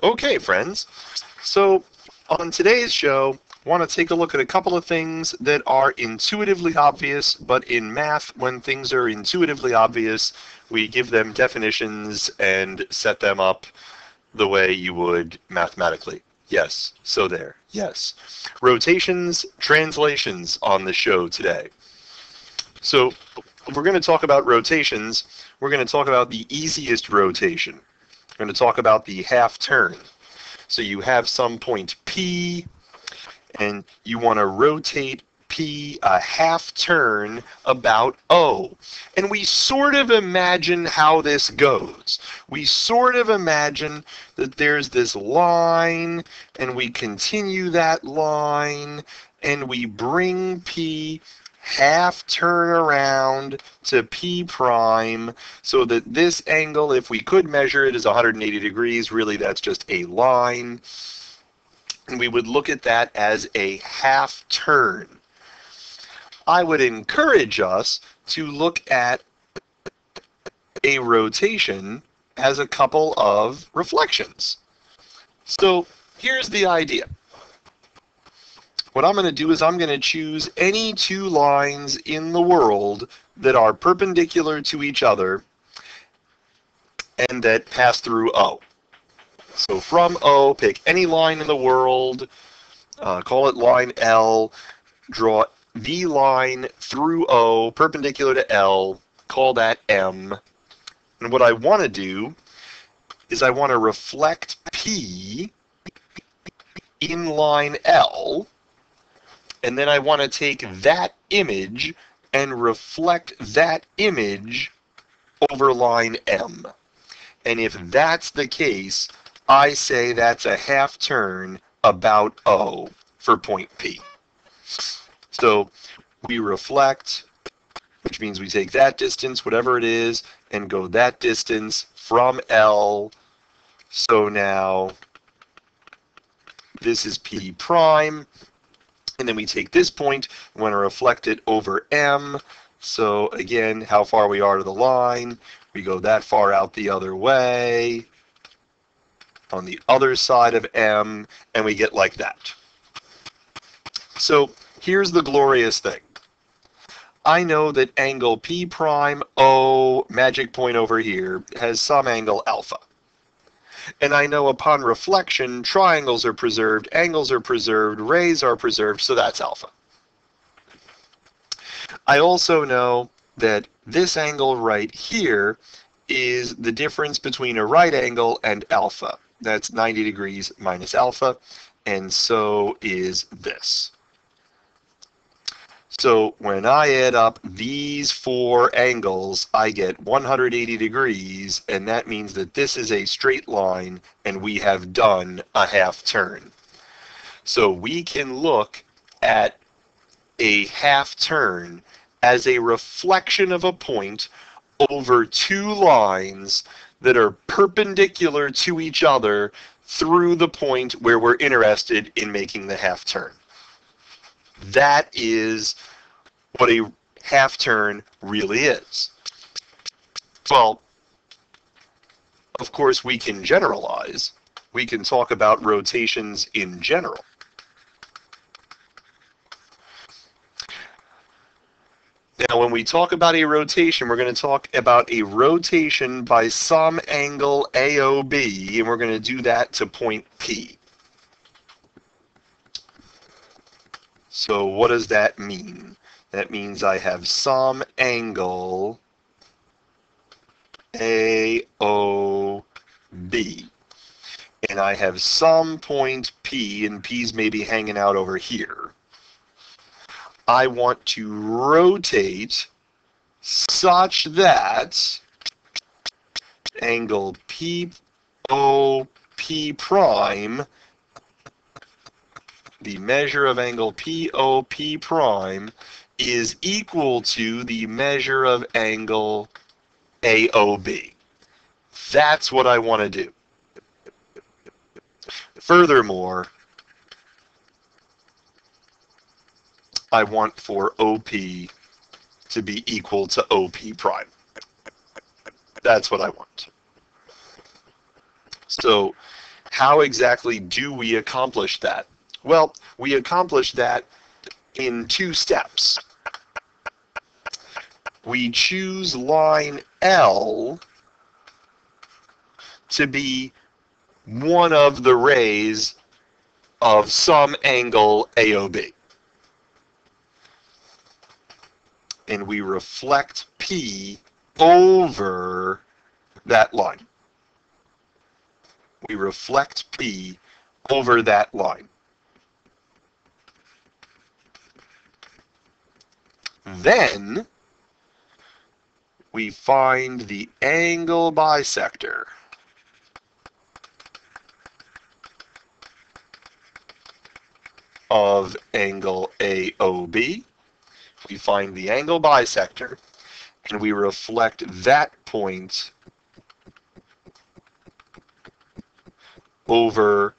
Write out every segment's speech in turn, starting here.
Okay, friends. So on today's show, I want to take a look at a couple of things that are intuitively obvious, but in math, when things are intuitively obvious, we give them definitions and set them up the way you would mathematically. Yes, so there. Yes. Rotations, translations on the show today. So if we're going to talk about rotations, we're going to talk about the easiest rotation. We're going to talk about the half turn. So you have some point P, and you want to rotate P a half turn about O. And we sort of imagine how this goes. We sort of imagine that there's this line, and we continue that line, and we bring P half turn around to P prime, so that this angle, if we could measure it, is 180 degrees. Really, that's just a line. And we would look at that as a half turn. I would encourage us to look at a rotation as a couple of reflections. So here's the idea. What I'm going to do is I'm going to choose any two lines in the world that are perpendicular to each other and that pass through O. So from O, pick any line in the world, call it line L, draw the line through O, perpendicular to L, call that M. And what I want to do is I want to reflect P in line L, and then I want to take that image and reflect that image over line M. And if that's the case, I say that's a half turn about O for point P. So we reflect, which means we take that distance, whatever it is, and go that distance from L. So now this is P prime. And then we take this point, we want to reflect it over M. So again, how far we are to the line, we go that far out the other way on the other side of M, and we get like that. So here's the glorious thing. I know that angle P prime O, magic point over here, has some angle alpha. And I know upon reflection, triangles are preserved, angles are preserved, rays are preserved, so that's alpha. I also know that this angle right here is the difference between a right angle and alpha. That's 90 degrees minus alpha, and so is this. So when I add up these four angles, I get 180 degrees, and that means that this is a straight line, and we have done a half turn. So we can look at a half turn as a reflection of a point over two lines that are perpendicular to each other through the point where we're interested in making the half turn. That is what a half turn really is. Well, of course, we can generalize. We can talk about rotations in general. Now, when we talk about a rotation, we're going to talk about a rotation by some angle AOB, and we're going to do that to point P. So what does that mean? That means I have some angle AOB, and I have some point P, and P's maybe hanging out over here. I want to rotate such that angle POP prime, the measure of angle POP prime, is equal to the measure of angle AOB. That's what I want to do. Furthermore, I want for OP to be equal to OP prime. That's what I want. So how exactly do we accomplish that? Well, we accomplish that in 2 steps. We choose line L to be one of the rays of some angle AOB. And we reflect P over that line. We reflect P over that line. Then we find the angle bisector of angle AOB. We find the angle bisector, and we reflect that point over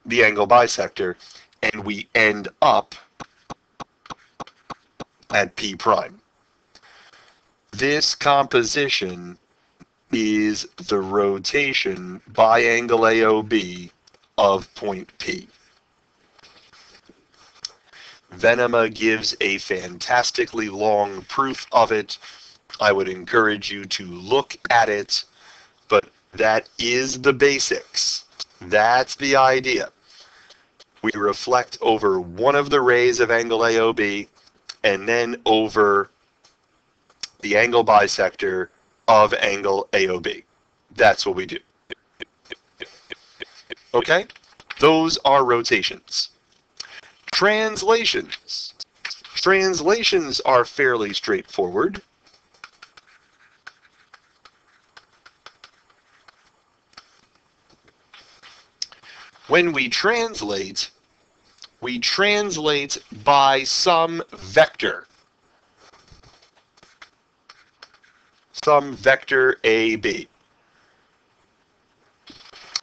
the angle bisector, and we end up at P prime. This composition is the rotation by angle AOB of point P. Venema gives a fantastically long proof of it. I would encourage you to look at it, but that is the basics. That's the idea. We reflect over one of the rays of angle AOB and then over the angle bisector of angle AOB. That's what we do. Okay? Those are rotations. Translations. Translations are fairly straightforward. When we translate by some vector. Some vector AB.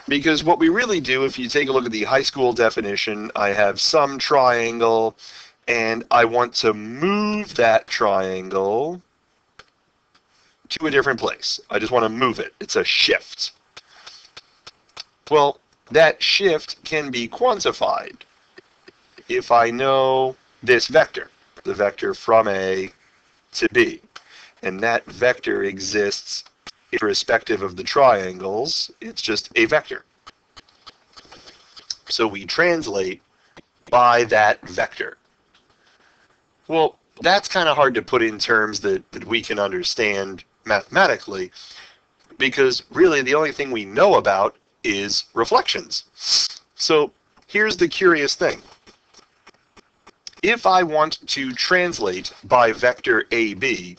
Because what we really do, if you take a look at the high school definition, I have some triangle, and I want to move that triangle to a different place. I just want to move it. It's a shift. Well, that shift can be quantified if I know this vector, the vector from A to B. And that vector exists irrespective of the triangles. It's just a vector. So we translate by that vector. Well, that's kind of hard to put in terms that we can understand mathematically, because really the only thing we know about is reflections. So here's the curious thing. If I want to translate by vector AB,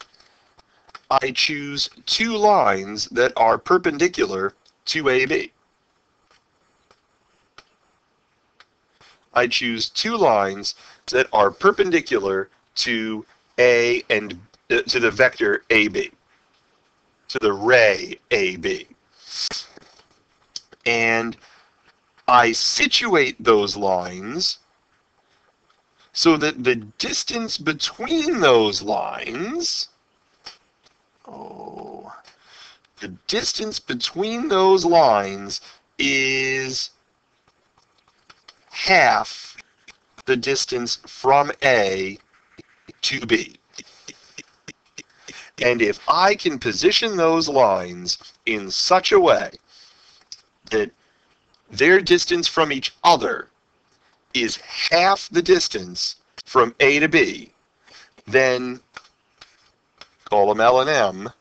I choose 2 lines that are perpendicular to AB. I choose 2 lines that are perpendicular to A and to the vector AB, to the ray AB. And I situate those lines so that the distance between those lines, the distance between those lines is half the distance from A to B. And if I can position those lines in such a way that their distance from each other is half the distance from A to B, then call them L and M,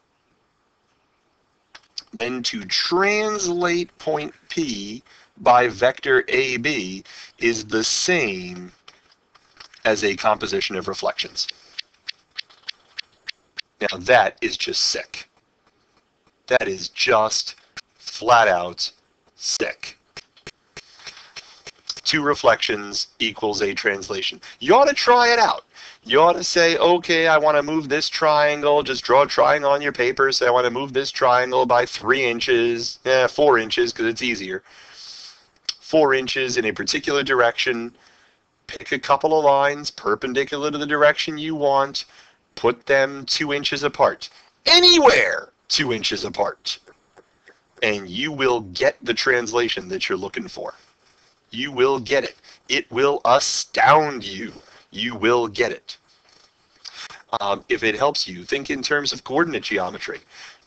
then to translate point P by vector AB is the same as a composition of reflections. Now that is just sick. That is just flat out sick. 2 reflections equals a translation. You ought to try it out. You ought to say, okay, I want to move this triangle. Just draw a triangle on your paper. Say I want to move this triangle by 3 inches. 4 inches because it's easier. 4 inches in a particular direction. Pick a couple of lines perpendicular to the direction you want. Put them 2 inches apart. Anywhere 2 inches apart. and you will get the translation that you're looking for. You will get it. It will astound you. You will get it. If it helps you, think in terms of coordinate geometry.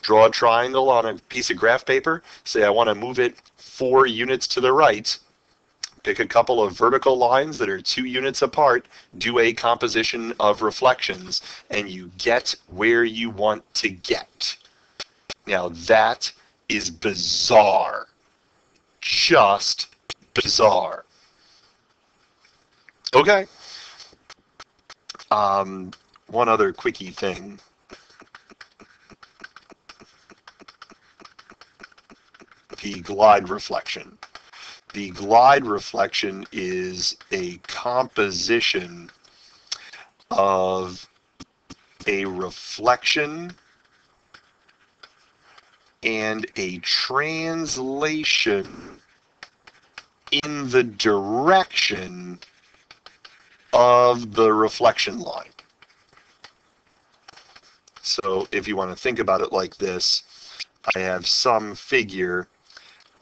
Draw a triangle on a piece of graph paper. Say, I want to move it 4 units to the right. Pick a couple of vertical lines that are 2 units apart. Do a composition of reflections, and you get where you want to get. Now, that is bizarre. Just bizarre. Okay. One other quickie thing. The glide reflection. The glide reflection is a composition of a reflection and a translation in the direction of the reflection line. So if you want to think about it like this, I have some figure,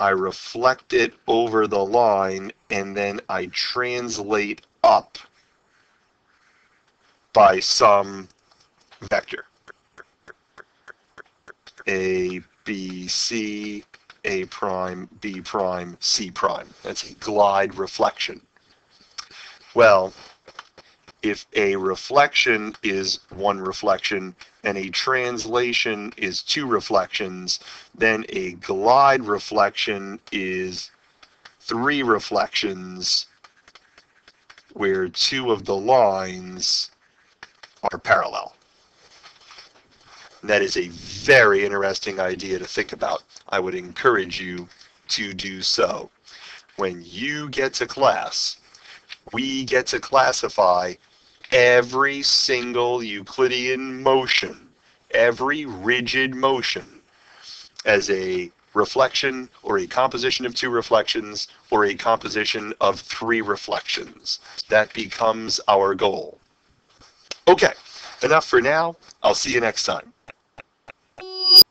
I reflect it over the line, and then I translate up by some vector. A, B, C, A prime, B prime, C prime. That's a glide reflection. Well, if a reflection is 1 reflection and a translation is 2 reflections, then a glide reflection is 3 reflections where 2 of the lines are parallel. And that is a very interesting idea to think about. I would encourage you to do so. When you get to class, we get to classify every single Euclidean motion, every rigid motion, as a reflection or a composition of 2 reflections or a composition of 3 reflections. That becomes our goal. Okay, enough for now. I'll see you next time.